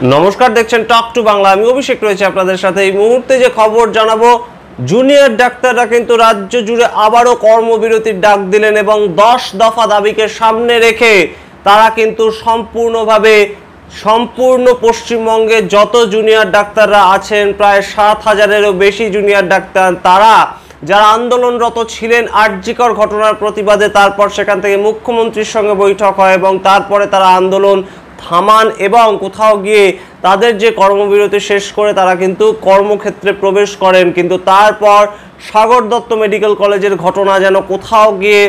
নমস্কার, দেখছেন talk to Bangla. আমি অভিষেক রয়েছে আপনাদের সাথে। এই মুহূর্তে যে খবর জানাবো, জুনিয়র ডাক্তাররা কিন্তু রাজ্য জুড়ে আবারও কর্মবিরতির ডাক দিলেন এবং 10 দফা দাবিকে সামনে রেখে তারা কিন্তু সম্পূর্ণ পশ্চিমবঙ্গে যত জুনিয়র ডাক্তাররা আছেন, প্রায় 7,000-এরও বেশি জুনিয়র ডাক্তার, তারা যারা আন্দোলনরত ছিলেন আরজিকর ঘটনার প্রতিবাদে, তারপর সেখান থেকে মুখ্যমন্ত্রীর সঙ্গে বৈঠক হয় এবং তারপরে তারা আন্দোলন থামান এবং কোথাও গিয়ে তাদের যে কর্মবিরতি শেষ করে তারা কিন্তু কর্মক্ষেত্রে প্রবেশ করেন। কিন্তু তারপর সাগর দত্ত মেডিকেল কলেজের ঘটনা যেন কোথাও গিয়ে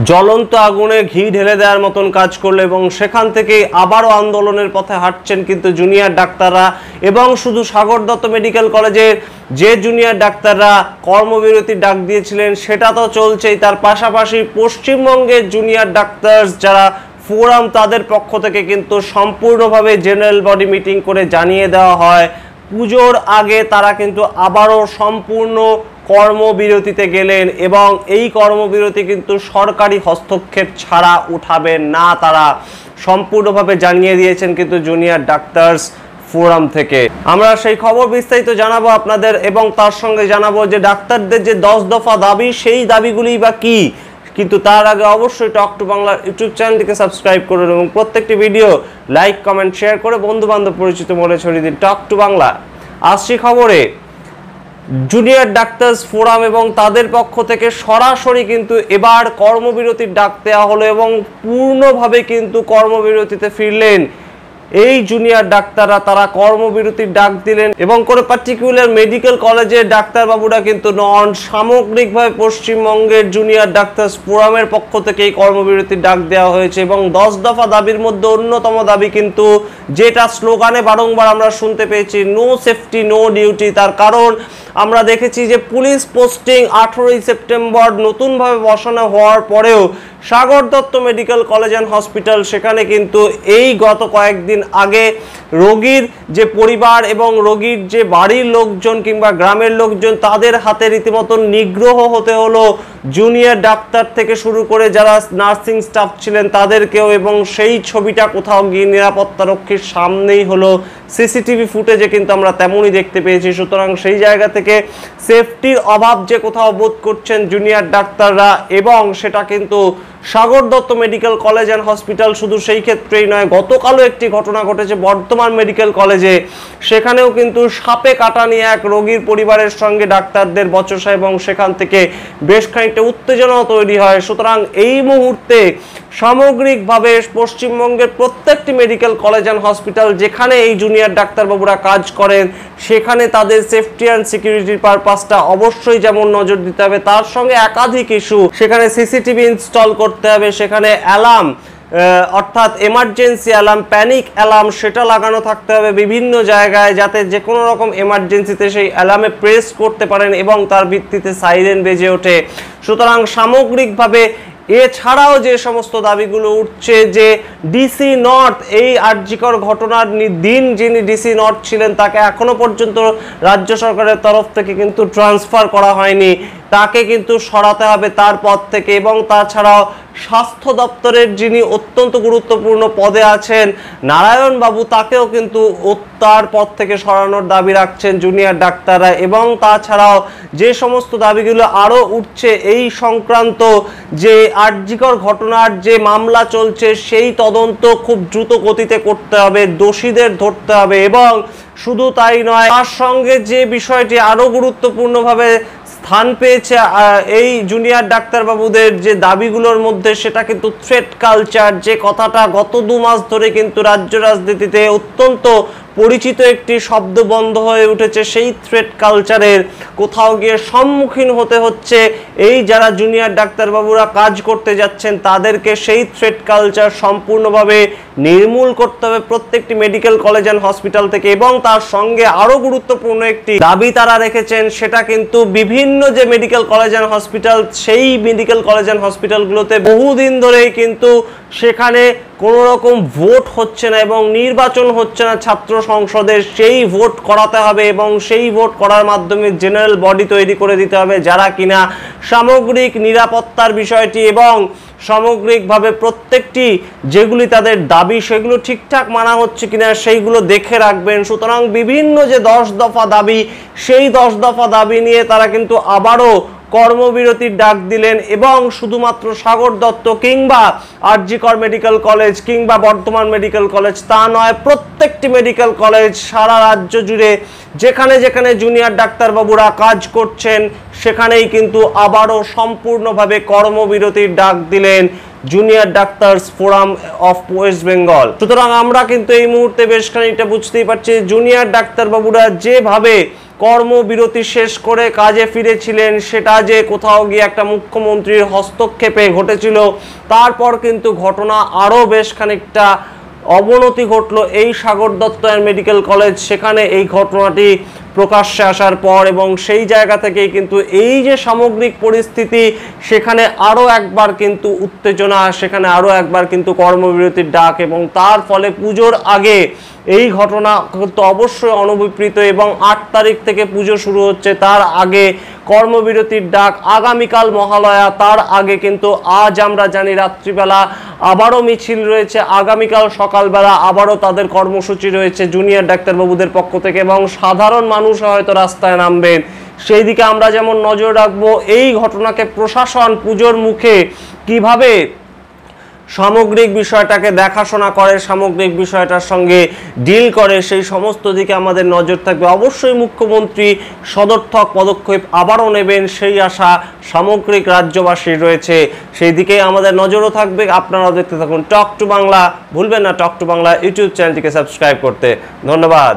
জ্বলন্ত আগুনে ঘি ঢেলে দেওয়ার মতন কাজ করলো এবং সেখান থেকে আবারও আন্দোলনের পথে হাঁটছেন কিন্তু জুনিয়র ডাক্তাররা। এবং শুধু সাগর দত্ত মেডিকেল কলেজের যে জুনিয়র ডাক্তাররা কর্মবিরতির ডাক দিয়েছিলেন সেটা তো চলছেই, তার পাশাপাশি পশ্চিমবঙ্গের জুনিয়র ডাক্তার যারা ফোরাম, তাদের পক্ষ থেকে কিন্তু সম্পূর্ণভাবে জেনারেল বডি মিটিং করে জানিয়ে দেওয়া হয় পুজোর আগে তারা কিন্তু আবারও সম্পূর্ণ কর্মবিরতিতে গেলেন এবং এই কর্মবিরতি কিন্তু সরকারি হস্তক্ষেপ ছাড়া উঠাবেন না, তারা সম্পূর্ণভাবে জানিয়ে দিয়েছেন কিন্তু জুনিয়র ডাক্তার্স ফোরাম থেকে। আমরা সেই খবর বিস্তারিত জানাবো আপনাদের এবং তার সঙ্গে জানাবো যে ডাক্তারদের যে 10 দফা দাবি, সেই দাবিগুলি বা কি। কিন্তু তার আগে অবশ্যই টক টু বাংলার ইউটিউব চ্যানেলটিকে সাবস্ক্রাইব করুন এবং প্রত্যেকটি ভিডিও লাইক, কমেন্ট, শেয়ার করে বন্ধু বান্ধব পরিচিত মনে ছড়িয়ে দিন। Talk to Bangla. আসছি খবরে। জুনিয়র ডাক্তার্স ফোরাম এবং তাদের পক্ষ থেকে সরাসরি কিন্তু এবার কর্মবিরতির ডাক দেওয়া হলো এবং পূর্ণভাবে কিন্তু কর্মবিরতিতে ফিরলেন এই জুনিয়র ডাক্তাররা। তারা কর্মবিরতির ডাক দিলেন এবং কোনো পার্টিকুলার মেডিকেল কলেজের ডাক্তারবাবুরা কিন্তু নন, সামগ্রিকভাবে পশ্চিমবঙ্গের জুনিয়র ডাক্তার্স ফোরামের পক্ষ থেকে এই কর্মবিরতির ডাক দেওয়া হয়েছে এবং 10 দফা দাবির মধ্যে অন্যতম দাবি কিন্তু যেটা স্লোগানে বারংবার আমরা শুনতে পেয়েছি, নো সেফটি নো ডিউটি। তার কারণ আমরা দেখেছি যে পুলিশ পোস্টিং 18ই সেপ্টেম্বর নতুনভাবে বসানো হওয়ার পরেও Sagar Dutta medical college and hospital, সেখানে কিন্তু এই গত কয়েকদিন আগে রোগীর যে পরিবার এবং রোগীর যে বাড়ির লোকজন কিংবা গ্রামের লোকজন, তাদের হাতে রীতিমতো নিগ্রহ হতে হলো জুনিয়র ডাক্তার থেকে শুরু করে যারা নার্সিং স্টাফ ছিলেন তাদেরকেও। এবং সেই ছবিটা কোথাও গিয়ে নিরাপত্তা রক্ষীর সামনেই হলো, সিসিটিভি ফুটেজে কিন্তু আমরা তেমনই দেখতে পেয়েছি। সুতরাং সেই জায়গা থেকে সেফটির অভাব যে কোথাও বোধ করছেন জুনিয়র ডাক্তাররা, এবং সেটা কিন্তু Sagar Dutta medical college and hospital শুধু সেই ক্ষেত্রেই নয়, গতকালও একটি ঘটনা ঘটেছে বর্ধমান মেডিকেল কলেজে। সেখানেও কিন্তু সাপে কাটা নিয়ে এক রোগীর পরিবারের সঙ্গে ডাক্তারদের বচসা এবং সেখান থেকে বেশ খানিকটা উত্তেজনাও তৈরি হয়। সুতরাং এই মুহূর্তে সামগ্রিকভাবে পশ্চিমবঙ্গের প্রত্যেকটি মেডিকেল কলেজ অ্যান্ড হসপিটাল যেখানে এই জুনিয়র ডাক্তারবাবুরা কাজ করেন, সেখানে তাদের সেফটি অ্যান্ড সিকিউরিটির পারপাসটা অবশ্যই যেমন নজর দিতে হবে, তার সঙ্গে একাধিক ইস্যু, সেখানে সিসিটিভি ইনস্টল করতে হবে, সেখানে অ্যালার্ম অর্থাৎ এমার্জেন্সি অ্যালার্ম, প্যানিক অ্যালার্ম সেটা লাগানো থাকতে হবে বিভিন্ন জায়গায়, যাতে যে কোনো রকম এমার্জেন্সিতে সেই অ্যালার্মে প্রেস করতে পারেন এবং তার ভিত্তিতে সাইরেন বেজে ওঠে। সুতরাং সামগ্রিকভাবে এছাড়াও যে সমস্ত দাবিগুলো উঠছে যে ডিসি নর্থ, এই আরজিকর ঘটনার দিন যিনি ডিসি নর্থ ছিলেন তাকে এখনো পর্যন্ত রাজ্য সরকারের তরফ থেকে কিন্তু ট্রান্সফার করা হয়নি, তাকে কিন্তু সরাতে হবে তার পদ থেকে। এবং তাছাড়াও স্বাস্থ্য দপ্তরের যিনি অত্যন্ত গুরুত্বপূর্ণ পদে আছেন নারায়ণ বাবু, তাকেও কিন্তু তার পদ থেকে সরানোর দাবি রাখছেন জুনিয়র ডাক্তাররা। এবং তাছাড়াও যে সমস্ত দাবিগুলো আরও উঠছে এই সংক্রান্ত, যে আরজিকর ঘটনার যে মামলা চলছে সেই তদন্ত খুব দ্রুত গতিতে করতে হবে, দোষীদের ধরতে হবে। এবং শুধু তাই নয়, তার সঙ্গে যে বিষয়টি আরও গুরুত্বপূর্ণভাবে স্থান পেয়েছে এই জুনিয়র ডাক্তারবাবুদের যে দাবিগুলোর মধ্যে, সেটা কিন্তু থ্রেট কালচার, যে কথাটা গত 2 মাস ধরে কিন্তু রাজ্য রাজনীতিতে অত্যন্ত পরিচিত একটি শব্দ বন্ধ হয়ে উঠেছে। সেই থ্রেট কালচারের কোথাও গিয়ে সম্মুখীন হতে হচ্ছে এই যারা জুনিয়র ডাক্তারবাবুরা কাজ করতে যাচ্ছেন তাদেরকে। সেই থ্রেট কালচার সম্পূর্ণভাবে নির্মূল করতে হবে প্রত্যেকটি মেডিকেল কলেজ অ্যান্ড হসপিটাল থেকে। এবং তার সঙ্গে আরও গুরুত্বপূর্ণ একটি দাবি তারা রেখেছেন, সেটা কিন্তু বিভিন্ন যে মেডিকেল কলেজ অ্যান্ড হসপিটাল, সেই মেডিকেল কলেজ অ্যান্ড হসপিটালগুলোতে বহুদিন ধরেই কিন্তু সেখানে কোনো রকম ভোট হচ্ছে না এবং নির্বাচন হচ্ছে না ছাত্র সংসদের, সেই ভোট করাতে হবে এবং সেই ভোট করার মাধ্যমে জেনারেল বডি তৈরি করে দিতে হবে যারা কিনা সামগ্রিক নিরাপত্তার বিষয়টি এবং সামগ্রিকভাবে প্রত্যেকটি যেগুলি তাদের দাবি সেগুলো ঠিকঠাক মানা হচ্ছে কিনা সেইগুলো দেখে রাখবেন। সুতরাং বিভিন্ন যে 10 দফা দাবি, সেই 10 দফা দাবি নিয়ে তারা কিন্তু আবারও কর্মবিরতির ডাক দিলেন এবং শুধুমাত্র সাগর দত্ত কিংবা আর.জি. কর মেডিকেল কলেজ কিংবা বর্ধমান মেডিকেল কলেজ তা নয়, প্রত্যেকটি মেডিকেল কলেজ সারা রাজ্য জুড়ে যেখানে যেখানে জুনিয়র ডাক্তারবাবুরা কাজ করছেন সেখানেই কিন্তু আবারও সম্পূর্ণভাবে কর্মবিরতির ডাক দিলেন junior doctors forum of West Bengal. সুতরাং আমরা কিন্তু এই মুহূর্তে বেশ খানিকটা বুঝতেই পারছি জুনিয়র ডাক্তারবাবুরা যেভাবে কর্মবিরতি শেষ করে কাজে ফিরেছিলেন সেটা যে কোথাও গিয়ে একটা মুখ্যমন্ত্রীর হস্তক্ষেপে ঘটেছিল, তারপর কিন্তু ঘটনা আরও বেশ খানিকটা অবনতি ঘটলো এই সাগর দত্ত মেডিকেল কলেজ, সেখানে এই ঘটনাটি প্রকাশ্যে আসার পর এবং সেই জায়গা থেকেই কিন্তু এই যে সামগ্রিক পরিস্থিতি সেখানে আরও একবার কিন্তু উত্তেজনা, সেখানে আরও একবার কিন্তু কর্মবিরতির ডাক এবং তার ফলে পুজোর আগে এই ঘটনা কিন্তু অবশ্যই অনভিপ্রেত এবং 8 তারিখ থেকে পুজো শুরু হচ্ছে, তার আগে কর্মবিরতির ডাক, আগামীকাল মহালয়া, তার আগে কিন্তু আজ আমরা জানি রাত্রিবেলা আবারও মিছিল রয়েছে, আগামীকাল সকালবেলা আবারও তাদের কর্মসূচি রয়েছে জুনিয়র ডাক্তারবাবুদের পক্ষ থেকে এবং সাধারণ মানুষ হয়তো রাস্তায় নামবেন। সেই দিকে আমরা যেমন নজর রাখবো এই ঘটনাকে প্রশাসন পুজোর মুখে কিভাবে সামগ্রিক বিষয়টাকে দেখাশোনা করে, সামগ্রিক বিষয়টার সঙ্গে ডিল করে, সেই সমস্ত দিকে আমাদের নজর থাকবে। অবশ্যই মুখ্যমন্ত্রী সদর্থক পদক্ষেপ আবারও নেবেন সেই আশা সামগ্রিক রাজ্যবাসীর রয়েছে, সেই দিকে আমাদের নজরও থাকবে। আপনারাও দেখতে থাকুন টক টু বাংলা, ভুলবেন না টক টু বাংলা ইউটিউব চ্যানেলটিকে সাবস্ক্রাইব করতে। ধন্যবাদ।